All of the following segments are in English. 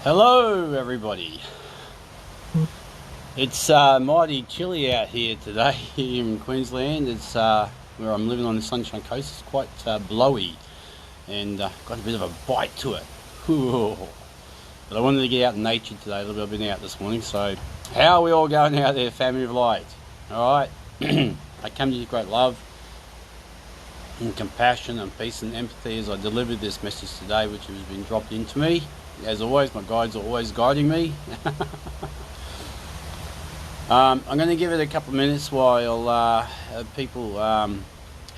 Hello everybody. It's mighty chilly out here today here in Queensland. It's where I'm living on the Sunshine Coast. It's quite blowy and got a bit of a bite to it. Ooh. But I wanted to get out in nature today a little bit. I've been out this morning. So how are we all going out there, family of light? Alright. I come to you with great love and compassion and peace and empathy as I deliver this message today, which has been dropped into me. As always, my guides are always guiding me. I'm going to give it a couple of minutes while people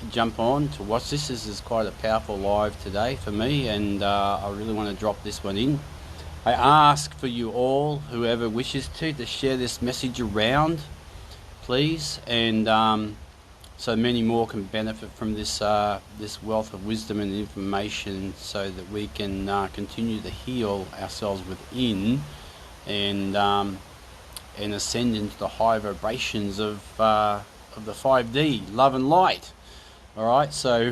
jump on to watch this. This is quite a powerful live today for me, and I really want to drop this one in. I ask for you all, whoever wishes to share this message around, please, and so many more can benefit from this this wealth of wisdom and information, so that we can continue to heal ourselves within and ascend into the high vibrations of the 5D, love and light. All right, so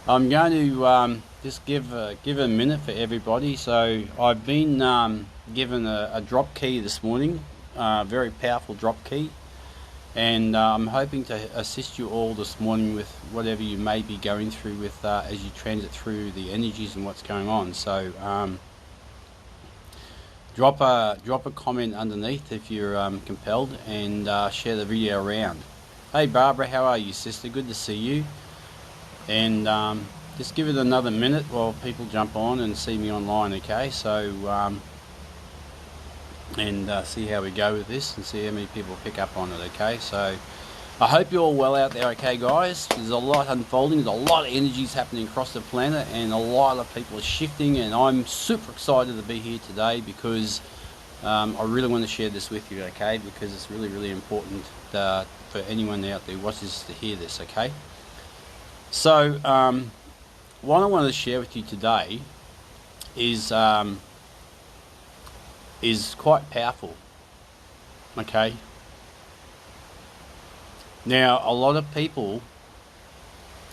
I'm going to just give a minute for everybody. So I've been given a drop key this morning, very powerful drop key. And I'm hoping to assist you all this morning with whatever you may be going through with as you transit through the energies and what's going on. So drop a comment underneath if you're compelled, and share the video around. Hey Barbara, how are you, sister? Good to see you. And just give it another minute while people jump on and see me online, okay? So and see how we go with this and see how many people pick up on it, okay? So I hope you're all well out there, okay guys? There's a lot unfolding, there's a lot of energies happening across the planet, and a lot of people are shifting, and I'm super excited to be here today because I really want to share this with you, okay? Because it's really, really important for anyone out there who watches to hear this, okay? So what I wanted to share with you today is quite powerful, okay? Now, a lot of people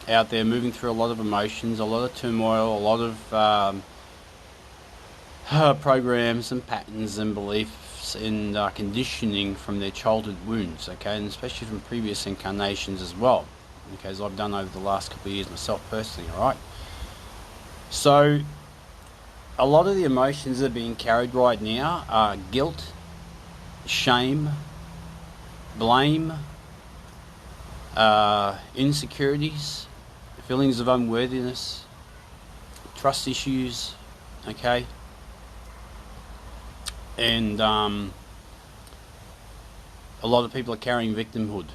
out there moving through a lot of emotions, a lot of turmoil, a lot of programs and patterns and beliefs and conditioning from their childhood wounds, okay, and especially from previous incarnations as well, okay, as I've done over the last couple of years myself personally, alright? So a lot of the emotions that are being carried right now are guilt, shame, blame, insecurities, feelings of unworthiness, trust issues, okay? And a lot of people are carrying victimhood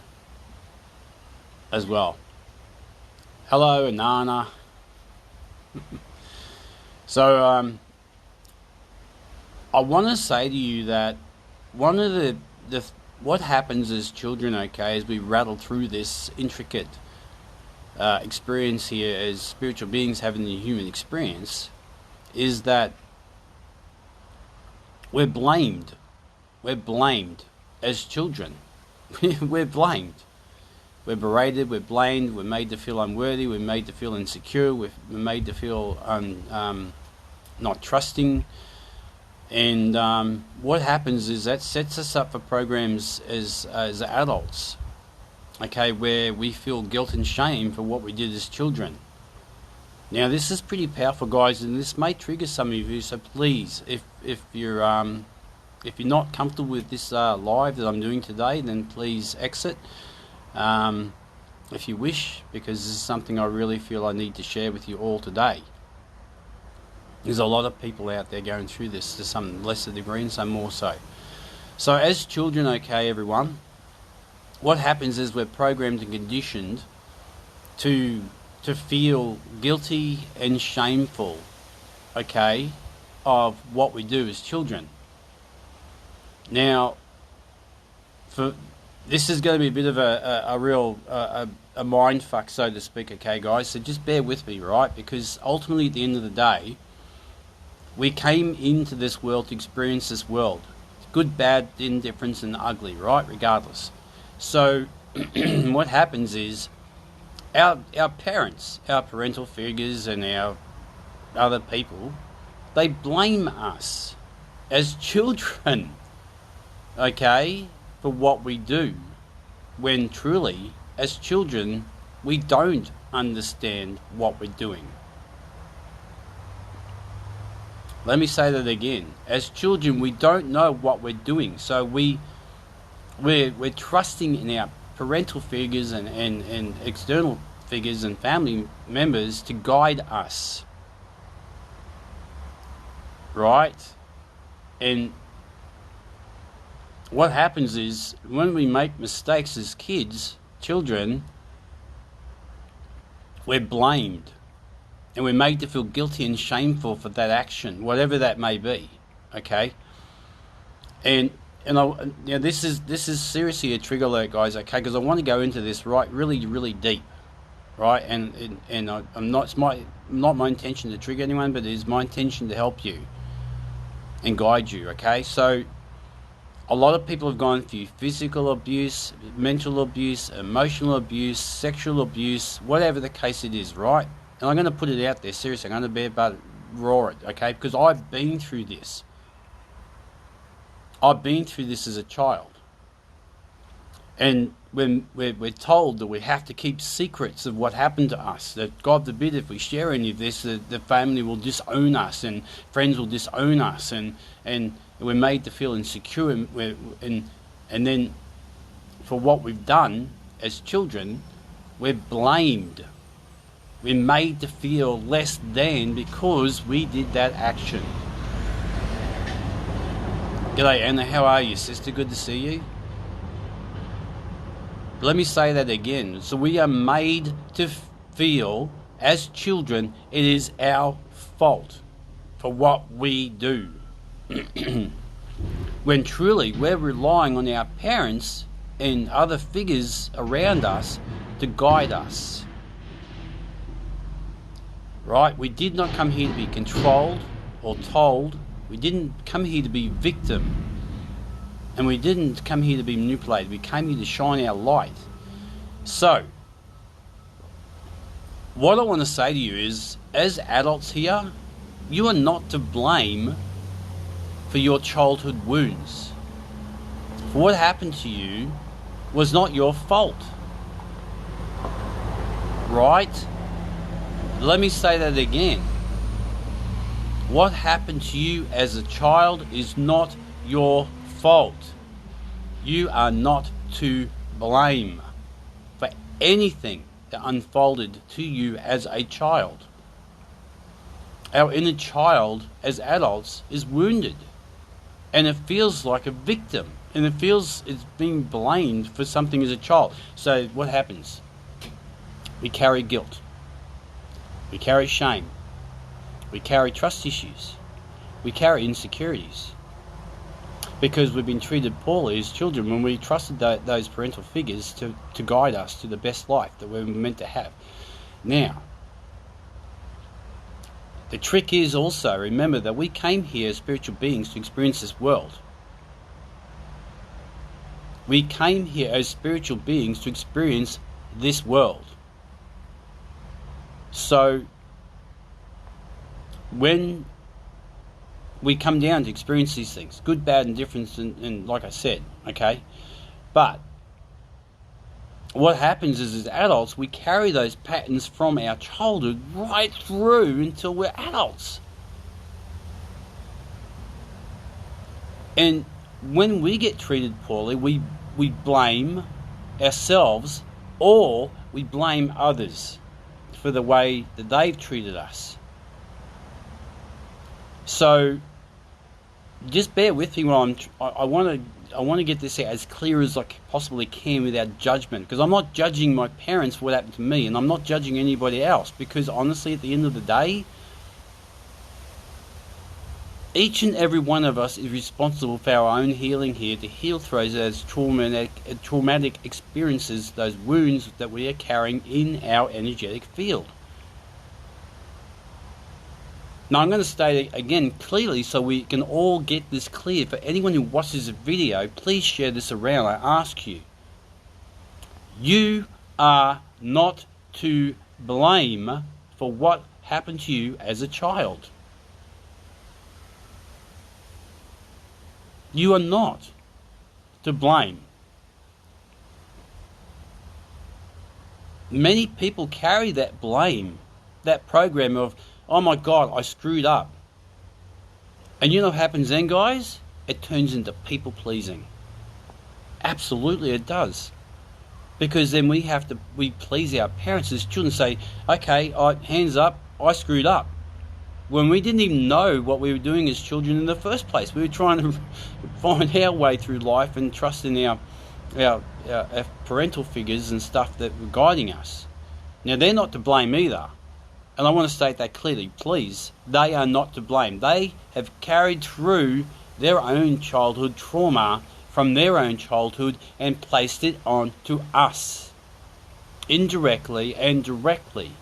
as well. Hello, Anana. So I want to say to you that one of the what happens as children, okay, as we rattle through this intricate experience here as spiritual beings having the human experience, is that we're blamed. We're blamed as children. We're blamed. We're berated, we're blamed, we're made to feel unworthy, we're made to feel insecure, we're made to feel not trusting. And what happens is that sets us up for programs as adults, okay, where we feel guilt and shame for what we did as children. Now this is pretty powerful, guys, and this may trigger some of you, so please, if you're not comfortable with this live that I'm doing today, then please exit. If you wish, because this is something I really feel I need to share with you all today. There's a lot of people out there going through this, to some lesser degree and some more so. So as children, okay, everyone, what happens is we're programmed and conditioned to feel guilty and shameful, okay, of what we do as children. Now, this is going to be a bit of a real mind fuck, so to speak, okay, guys? So just bear with me, right? Because ultimately, at the end of the day, we came into this world to experience this world. Good, bad, indifference, and ugly, right? Regardless. So what happens is our parents, our parental figures, and our other people, They blame us as children, okay, for what we do, when truly, as children, we don't understand what we're doing. Let me say that again. As children, we don't know what we're doing, so we're trusting in our parental figures and external figures and family members to guide us. Right? And what happens is, when we make mistakes as children, we're blamed. And we're made to feel guilty and shameful for that action, whatever that may be. Okay? And this is seriously a trigger alert, guys, okay? Because I want to go into this really, really deep. Right? And I'm not, it's not my intention to trigger anyone, but it is my intention to help you and guide you, okay? So a lot of people have gone through physical abuse, mental abuse, emotional abuse, sexual abuse, whatever the case it is, right? And I'm going to put it out there, seriously, I'm going to be about to roar it, okay? Because I've been through this. I've been through this as a child. And when we're told that we have to keep secrets of what happened to us, that God forbid if we share any of this, the family will disown us and friends will disown us, and we're made to feel insecure, and then for what we've done as children, we're blamed. We're made to feel less than because we did that action. G'day Anna, how are you, sister? Good to see you. Let me say that again. So we are made to feel, as children, it is our fault for what we do. When truly we're relying on our parents and other figures around us to guide us. Right? We did not come here to be controlled or told. We didn't come here to be victim. And we didn't come here to be manipulated. We came here to shine our light. So, what I want to say to you is, as adults here, you are not to blame for your childhood wounds. For what happened to you was not your fault. Right? Let me say that again. What happened to you as a child is not your fault. You are not to blame for anything that unfolded to you as a child. Our inner child as adults is wounded, and it feels like a victim, and it feels it's being blamed for something as a child. So what happens? We carry guilt. We carry shame. We carry trust issues. We carry insecurities. Because we've been treated poorly as children when we trusted those parental figures to guide us to the best life that we're meant to have. Now, the trick is also, remember that we came here as spiritual beings to experience this world. We came here as spiritual beings to experience this world. So, when we come down to experience these things, good, bad, and difference, and like I said, okay? But what happens is, as adults, we carry those patterns from our childhood right through until we're adults. And when we get treated poorly, we blame ourselves, or we blame others for the way that they've treated us. So just bear with me while I want to get this out as clear as I possibly can without judgment, because I'm not judging my parents for what happened to me, and I'm not judging anybody else, because honestly, at the end of the day, each and every one of us is responsible for our own healing here, to heal through those traumatic experiences, those wounds that we are carrying in our energetic field. Now, I'm going to state it again clearly so we can all get this clear. For anyone who watches the video, please share this around. I ask you. You are not to blame for what happened to you as a child. You are not to blame. Many people carry that blame, that program of, oh my God, I screwed up. And you know what happens then, guys? It turns into people pleasing. Absolutely it does. Because then we please our parents as children, say, okay, hands up, I screwed up. When we didn't even know what we were doing as children in the first place. We were trying to find our way through life and trust in our parental figures and stuff that were guiding us. Now, they're not to blame either. And I want to state that clearly, please. They are not to blame. They have carried through their own childhood trauma from their own childhood and placed it onto us, indirectly and directly,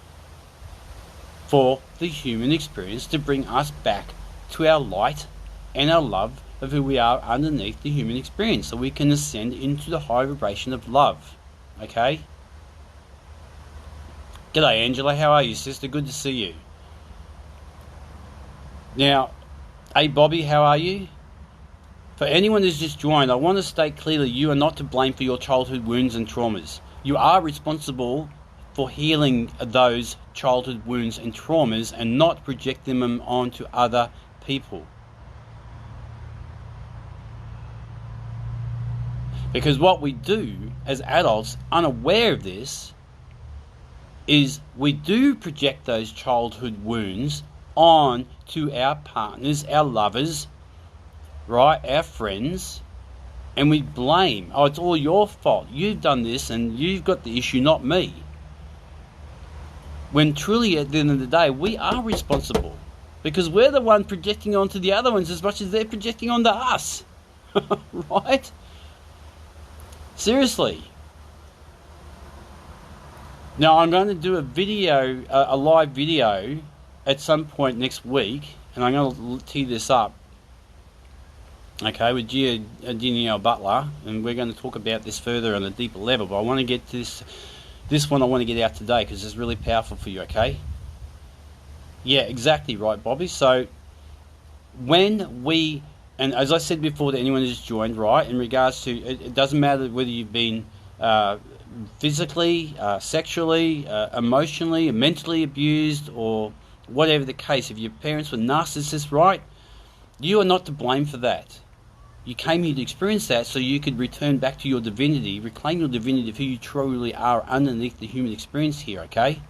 for the human experience to bring us back to our light and our love of who we are underneath the human experience, so we can ascend into the high vibration of love. Okay? G'day Angela, how are you, sister? Good to see you. Now, hey Bobby, how are you? For anyone who's just joined, I want to state clearly, you are not to blame for your childhood wounds and traumas. You are responsible for healing those childhood wounds and traumas and not projecting them onto other people. Because what we do as adults, unaware of this, is we do project those childhood wounds on to our partners, our lovers, right, our friends, and we blame, oh, it's all your fault, you've done this and you've got the issue, not me. When truly at the end of the day, we are responsible, because we're the one projecting onto the other ones as much as they're projecting onto us. Right? Seriously. Now, I'm going to do a video, a live video at some point next week, and I'm going to tee this up, okay, with Danielle Butler, and we're going to talk about this further on a deeper level, but I want to get this one I want to get out today because it's really powerful for you, okay? Yeah, exactly right, Bobby. So, when we, and as I said before to anyone who's joined, right, in regards to, it doesn't matter whether you've been physically, sexually, emotionally, mentally abused, or whatever the case, if your parents were narcissists, right, you are not to blame for that. You came here to experience that so you could return back to your divinity, reclaim your divinity of who you truly are underneath the human experience here, okay?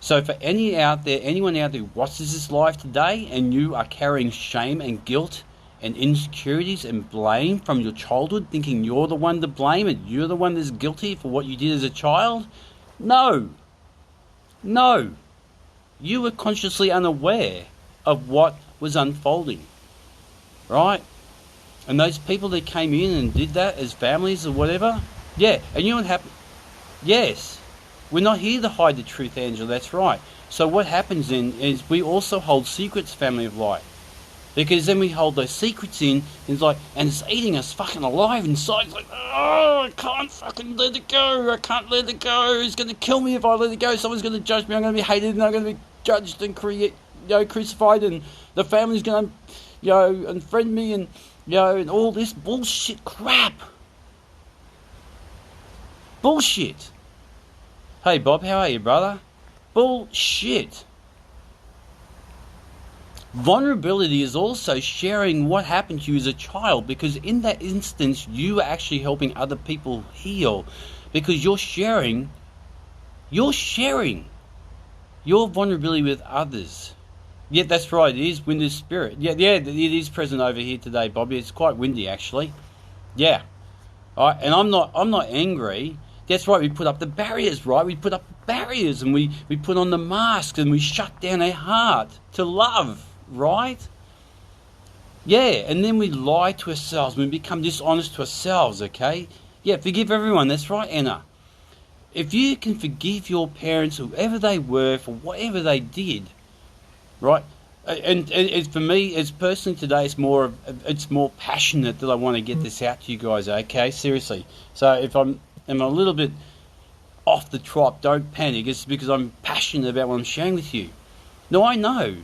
So for anyone out there who watches this live today and you are carrying shame and guilt and insecurities and blame from your childhood, thinking you're the one to blame and you're the one that's guilty for what you did as a child, no. You were consciously unaware of what was unfolding, right? And those people that came in and did that as families or whatever, yeah, and you know what happened? Yes, we're not here to hide the truth, Angela, that's right. So what happens then is we also hold secrets, family of light. Because then we hold those secrets in, and it's eating us fucking alive inside. It's like, oh, I can't fucking let it go. I can't let it go. It's going to kill me if I let it go. Someone's going to judge me. I'm going to be hated and I'm going to be judged and crucified, and the family's going to, unfriend me, and, and all this bullshit crap. Bullshit. Hey, Bob, how are you, brother? Bullshit. Vulnerability is also sharing what happened to you as a child, because in that instance you are actually helping other people heal, because you're sharing your vulnerability with others. Yeah, that's right, it is wind of spirit. Yeah, it is present over here today, Bobby. It's quite windy actually. Yeah. All right, and I'm not angry. That's right, we put up the barriers, right? We put up barriers and we put on the masks and we shut down our heart to love. Right? Yeah, and then we lie to ourselves. We become dishonest to ourselves, okay? Yeah, forgive everyone. That's right, Anna. If you can forgive your parents, whoever they were, for whatever they did, right? And for me, as personally today, it's more passionate that I want to get this out to you guys, okay? Seriously. So if I'm a little bit off the trot, don't panic. It's because I'm passionate about what I'm sharing with you. No, I know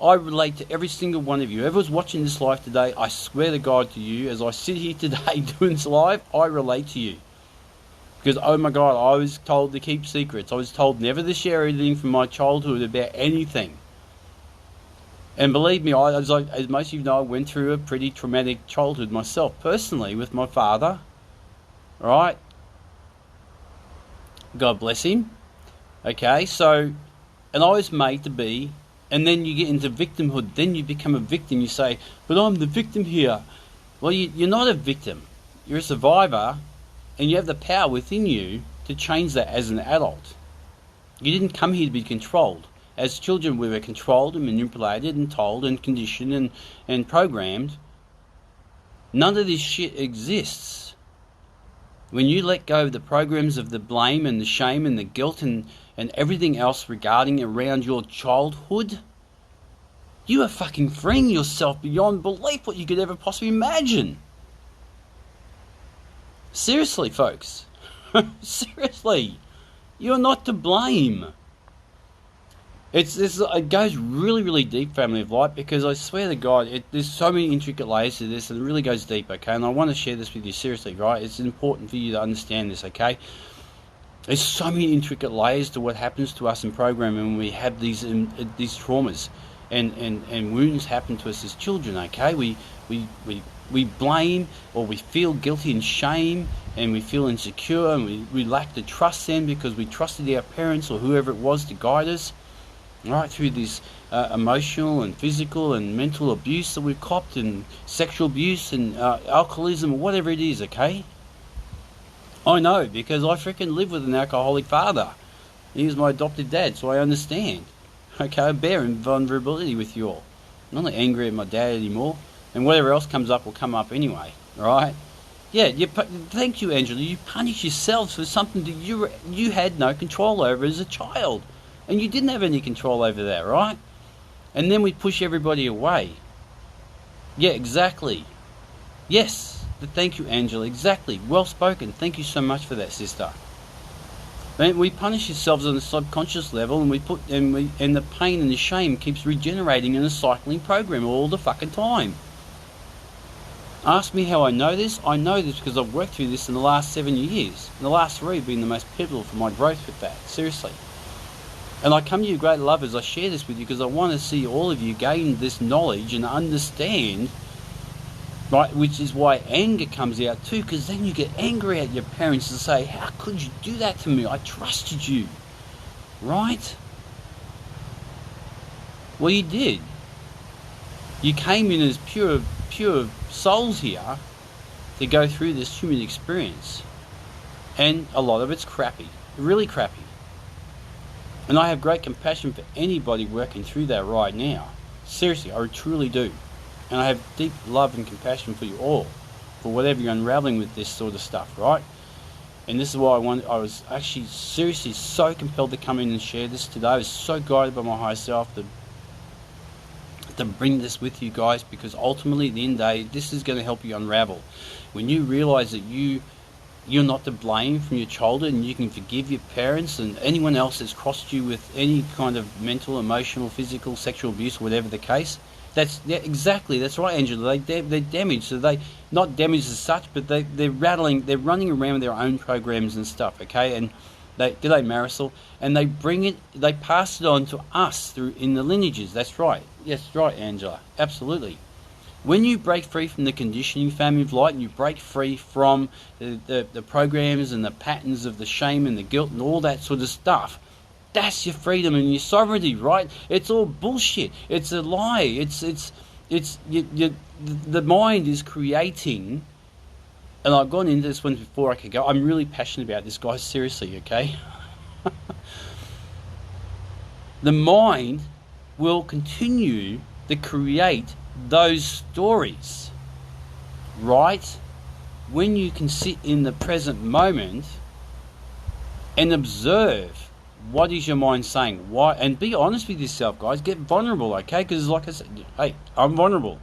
I relate to every single one of you. Whoever's watching this live today, I swear to God to you, as I sit here today doing this live, I relate to you. Because, oh my God, I was told to keep secrets. I was told never to share anything from my childhood about anything. And believe me, as most of you know, I went through a pretty traumatic childhood myself, personally, with my father. Alright? God bless him. Okay, so, and I was made to be, and then you get into victimhood, then you become a victim. You say, but I'm the victim here. Well, you're not a victim. You're a survivor, and you have the power within you to change that as an adult. You didn't come here to be controlled. As children, we were controlled and manipulated and told and conditioned and programmed. None of this shit exists. When you let go of the programs of the blame and the shame and the guilt and everything else regarding around your childhood, you are fucking freeing yourself beyond belief what you could ever possibly imagine. Seriously, folks. Seriously. You're not to blame. It goes really, really deep, family of light, because I swear to God, there's so many intricate layers to this, and it really goes deep, okay? And I want to share this with you seriously, right? It's important for you to understand this, okay? There's so many intricate layers to what happens to us in programming when we have these traumas and wounds happen to us as children, okay? We blame, or we feel guilty and shame, and we feel insecure, and we lack the trust then because we trusted our parents or whoever it was to guide us. Right through this emotional and physical and mental abuse that we've copped, and sexual abuse and alcoholism or whatever it is, okay? I know, because I freaking live with an alcoholic father. He was my adopted dad, so I understand. Okay, I bear in vulnerability with you all. I'm not angry at my dad anymore, and whatever else comes up will come up anyway, alright? Yeah, thank you, Angela. You punish yourselves for something that you had no control over as a child. And you didn't have any control over that, right? And then we push everybody away. Yeah, exactly. Yes. Thank you, Angela. Exactly. Well spoken. Thank you so much for that, sister. And we punish ourselves on a subconscious level, and and the pain and the shame keeps regenerating in a cycling program all the fucking time. Ask me how I know this. I know this because I've worked through this in the last 7 years. And the last 3 have been the most pivotal for my growth with that. Seriously. And I come to you, great love, as I share this with you, because I want to see all of you gain this knowledge and understand, right? Which is why anger comes out too, because then you get angry at your parents and say, how could you do that to me? I trusted you, right? Well, you did. You came in as pure souls here to go through this human experience. And a lot of it's crappy, really crappy. And I have great compassion for anybody working through that right now. Seriously, I truly do. And I have deep love and compassion for you all, for whatever you're unraveling with this sort of stuff, right? And this is why I was actually seriously so compelled to come in and share this today. I was so guided by my higher self to bring this with you guys, because ultimately at the end of the day, this is going to help you unravel. When you realize that you're not to blame from your childhood, and you can forgive your parents and anyone else that's crossed you with any kind of mental, emotional, physical, sexual abuse, whatever the case. Exactly, that's right, Angela. They're damaged, so they not damaged as such, but they're running around with their own programs and stuff. Okay, and they Marisol, and they pass it on to us through in the lineages. That's right. Yes, right, Angela. Absolutely. When you break free from the conditioning, family of light, and you break free from the programs and the patterns of the shame and the guilt and all that sort of stuff, that's your freedom and your sovereignty, right? It's all bullshit. It's a lie. The mind is creating, and I've gone into this one before I could go. I'm really passionate about this, guys. Seriously, okay? The mind will continue to create those stories, right? When you can sit in the present moment and observe what is your mind saying, why, and be honest with yourself, guys. Get vulnerable, okay? Because like I said, hey, I'm vulnerable.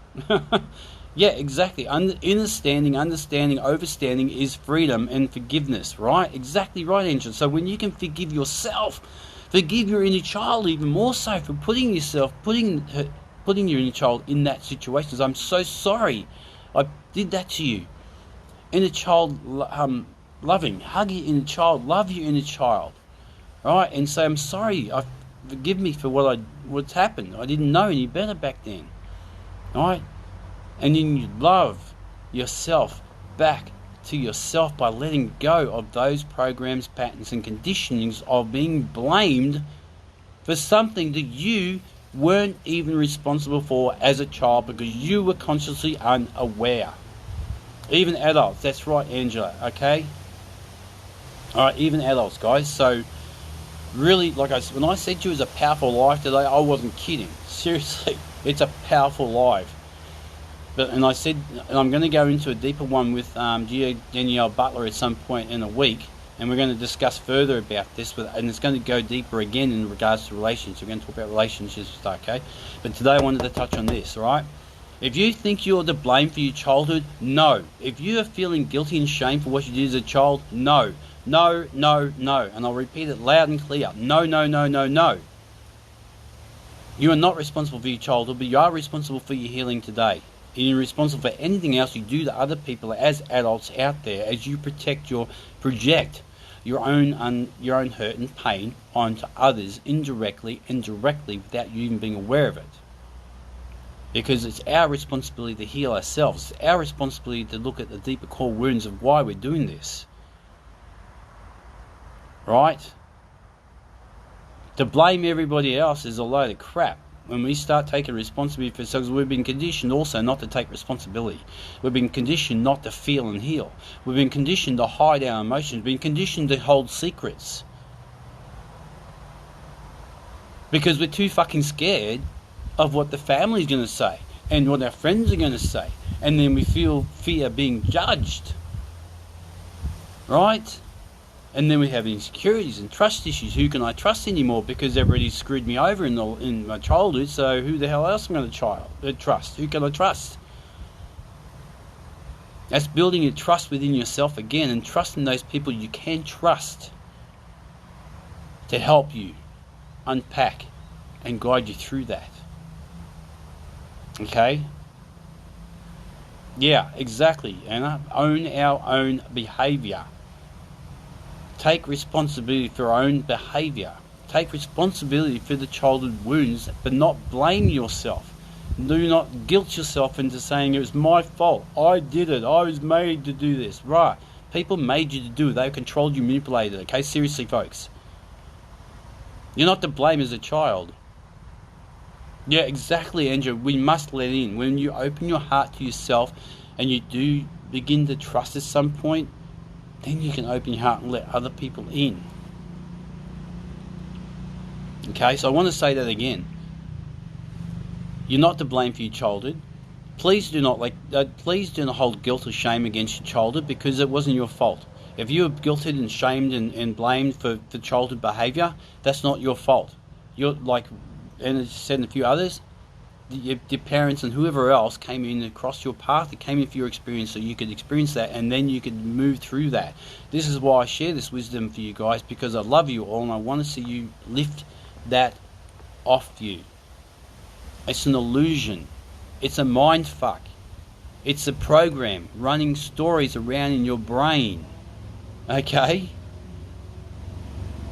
Yeah, exactly. Understanding, overstanding is freedom and forgiveness, right? Exactly right, Angel. So when you can forgive yourself, forgive your inner child even more so for putting putting your inner child in that situation. So I'm so sorry I did that to you. Inner child loving, hug your inner child, love your inner child, right? And say, I'm sorry, forgive me for what's happened. I didn't know any better back then, right? And then you love yourself back to yourself by letting go of those programs, patterns and conditionings of being blamed for something that you weren't even responsible for as a child because you were consciously unaware. Even adults, that's right, Angela, okay? Alright, even adults, guys. So, really, when I said to you it was a powerful life today, I wasn't kidding. Seriously, it's a powerful life. And I said, and I'm going to go into a deeper one with Gia Danielle Butler at some point in a week, and we're going to discuss further about this, and it's going to go deeper again in regards to relationships. We're going to talk about relationships, okay? But today I wanted to touch on this, alright? If you think you're to blame for your childhood, no. If you are feeling guilty and shame for what you did as a child, no. No, no, no. And I'll repeat it loud and clear. No, no, no, no, no. You are not responsible for your childhood, but you are responsible for your healing today. And you're responsible for anything else you do to other people as adults out there as you project your own hurt and pain onto others indirectly and directly without you even being aware of it. Because it's our responsibility to heal ourselves. It's our responsibility to look at the deeper core wounds of why we're doing this. Right? To blame everybody else is a load of crap. When we start taking responsibility for ourselves, we've been conditioned also not to take responsibility. We've been conditioned not to feel and heal. We've been conditioned to hide our emotions. We've been conditioned to hold secrets. Because we're too fucking scared of what the family's going to say and what our friends are going to say, and then we feel fear being judged, right? And then we have insecurities and trust issues. Who can I trust anymore because everybody screwed me over in my childhood, so who the hell else am I going to trust? Who can I trust? That's building your trust within yourself again and trusting those people you can trust to help you unpack and guide you through that. Okay? Yeah, exactly, Anna. Own our own behaviour. Take responsibility for our own behaviour. Take responsibility for the childhood wounds, but not blame yourself. Do not guilt yourself into saying it was my fault. I did it. I was made to do this. Right. People made you to do it. They controlled you, manipulated it. Okay? Seriously, folks. You're not to blame as a child. Yeah, exactly, Andrew. We must let in. When you open your heart to yourself and you do begin to trust at some point, then you can open your heart and let other people in. Okay, so I want to say that again. You're not to blame for your childhood. Please do not hold guilt or shame against your childhood because it wasn't your fault. If you were guilted and shamed and blamed for childhood behaviour, that's not your fault. You're like, and as said in a few others, your parents and whoever else came in across your path, it came in for your experience so you could experience that and then you could move through that. This is why I share this wisdom for you guys, because I love you all and I want to see you lift that off you. It's an illusion. It's a mind fuck. It's a program running stories around in your brain. Okay?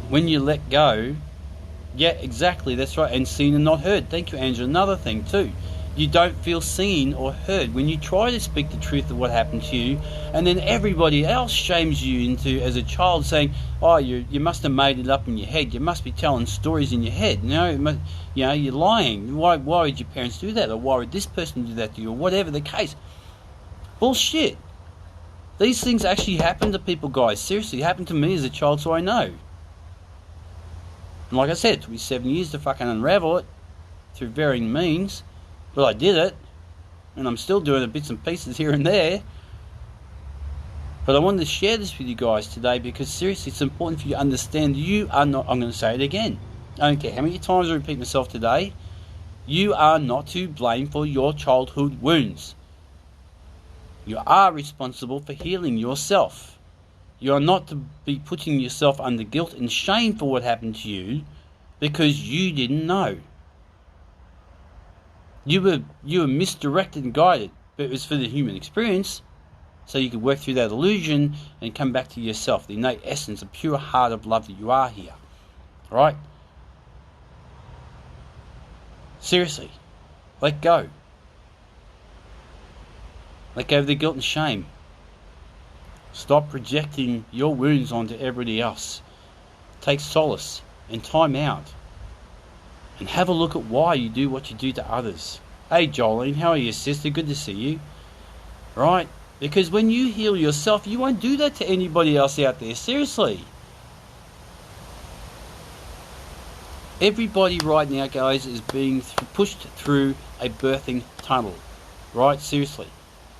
When you let go, yeah, exactly, that's right, and seen and not heard. Thank you, Angela. Another thing too, you don't feel seen or heard when you try to speak the truth of what happened to you, and then everybody else shames you into, as a child, saying, oh, you must have made it up in your head, you must be telling stories in your head, you're lying. Why would your parents do that, or why would this person do that to you, or whatever the case? Bullshit. These things actually happen to people, guys. Seriously, it happened to me as a child, so I know. And like I said, it took me 7 years to fucking unravel it through varying means, but I did it, and I'm still doing it bits and pieces here and there. But I wanted to share this with you guys today because seriously, it's important for you to understand you are not, I'm going to say it again, I don't care how many times I repeat myself today, you are not to blame for your childhood wounds. You are responsible for healing yourself. You are not to be putting yourself under guilt and shame for what happened to you because you didn't know. You were misdirected and guided, but it was for the human experience, so you could work through that illusion and come back to yourself, the innate essence, the pure heart of love that you are here. Right? Seriously, let go. Let go of the guilt and shame. Stop projecting your wounds onto everybody else. Take solace and time out. And have a look at why you do what you do to others. Hey Jolene, how are you, sister? Good to see you. Right? Because when you heal yourself, you won't do that to anybody else out there. Seriously. Everybody right now, guys, is being pushed through a birthing tunnel. Right? Seriously.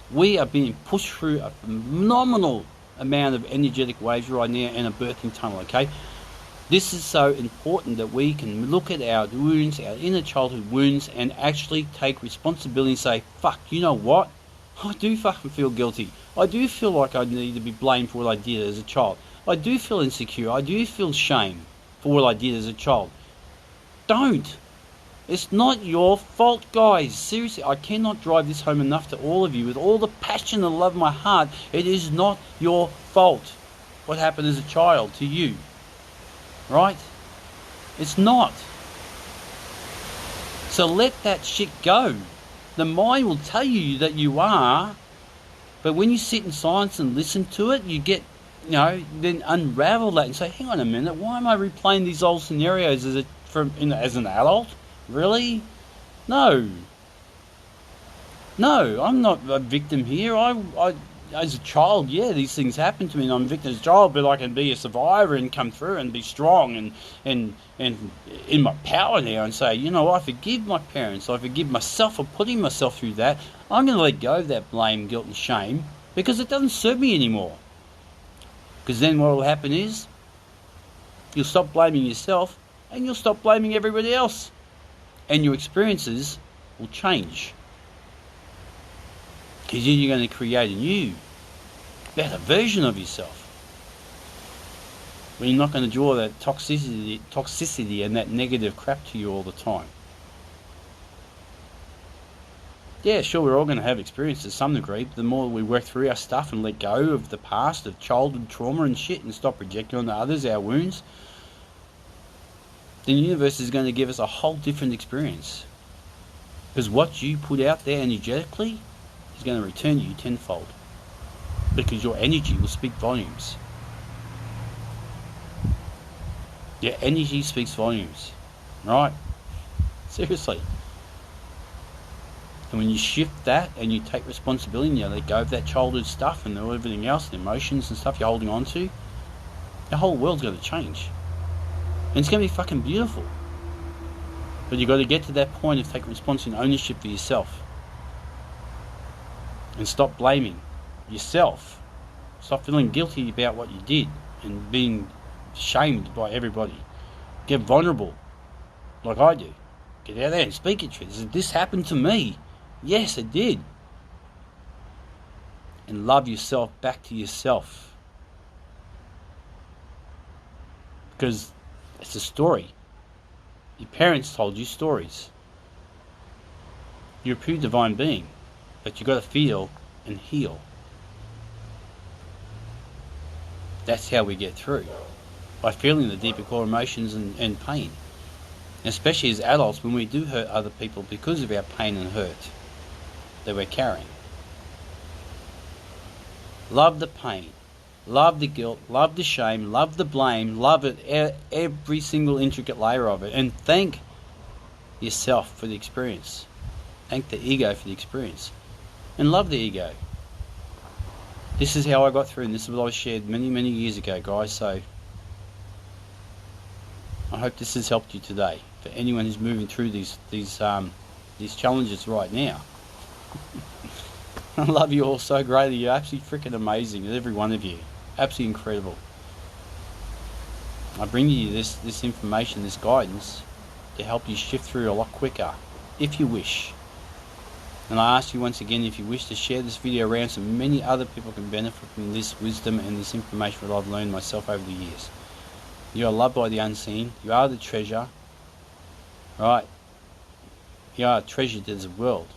We are being pushed through a phenomenal amount of energetic waves right now in a birthing tunnel, okay? This is so important that we can look at our wounds, our inner childhood wounds, and actually take responsibility and say, fuck, you know what? I do fucking feel guilty. I do feel like I need to be blamed for what I did as a child. I do feel insecure. I do feel shame for what I did as a child. Don't. It's not your fault, guys. Seriously, I cannot drive this home enough to all of you with all the passion and love in my heart. It is not your fault what happened as a child to you. Right? It's not. So let that shit go. The mind will tell you that you are, but when you sit in silence and listen to it, you get, then unravel that and say, hang on a minute, why am I replaying these old scenarios as an adult? Really? No, I'm not a victim here. I as a child, yeah, these things happen to me, and I'm a victim as a child, but I can be a survivor and come through and be strong and in my power now and say, I forgive my parents, I forgive myself for putting myself through that. I'm going to let go of that blame, guilt and shame because it doesn't serve me anymore. Because then what will happen is you'll stop blaming yourself and you'll stop blaming everybody else. And your experiences will change. Because then you're going to create a new, better version of yourself. Where you're not going to draw that toxicity and that negative crap to you all the time. Yeah, sure, we're all going to have experiences to some degree, but the more we work through our stuff and let go of the past, of childhood trauma and shit, and stop projecting onto others our wounds, then the universe is going to give us a whole different experience. Because what you put out there energetically is going to return you tenfold. Because your energy will speak volumes. Your energy speaks volumes. Right? Seriously. And when you shift that and you take responsibility and you let go of that childhood stuff and everything else, the emotions and stuff you're holding on to, the whole world's going to change. And it's going to be fucking beautiful. But you've got to get to that point of taking responsibility and ownership for yourself. And stop blaming yourself. Stop feeling guilty about what you did and being shamed by everybody. Get vulnerable, like I do. Get out there and speak it to you. This happened to me. Yes, it did. And love yourself back to yourself. Because it's a story. Your parents told you stories. You're a pure divine being, but you've got to feel and heal. That's how we get through. By feeling the deeper core emotions and pain. Especially as adults, when we do hurt other people because of our pain and hurt that we're carrying. Love the pain. Love the guilt, love the shame, love the blame, love it, every single intricate layer of it. And thank yourself for the experience. Thank the ego for the experience. And love the ego. This is how I got through, and this is what I shared many, many years ago, guys. So I hope this has helped you today. For anyone who's moving through these challenges right now. I love you all so greatly. You're absolutely freaking amazing, every one of you. Absolutely incredible. I bring you this information, this guidance, to help you shift through a lot quicker, if you wish. And I ask you once again, if you wish to share this video around so many other people can benefit from this wisdom and this information that I've learned myself over the years. You are loved by the unseen. You are the treasure. Right? You are a treasure to the world.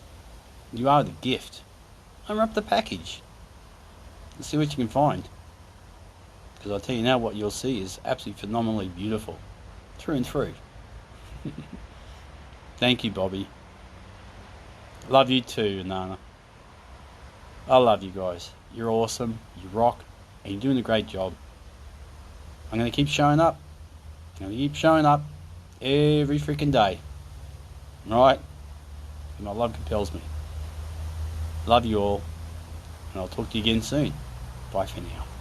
You are the gift. Unwrap the package. Let's see what you can find. Because I'll tell you now, what you'll see is absolutely phenomenally beautiful. Through and through. Thank you, Bobby. Love you too, Nana. I love you guys. You're awesome. You rock. And you're doing a great job. I'm going to keep showing up. I'm going to keep showing up every freaking day. Alright? My love compels me. Love you all. And I'll talk to you again soon. Bye for now.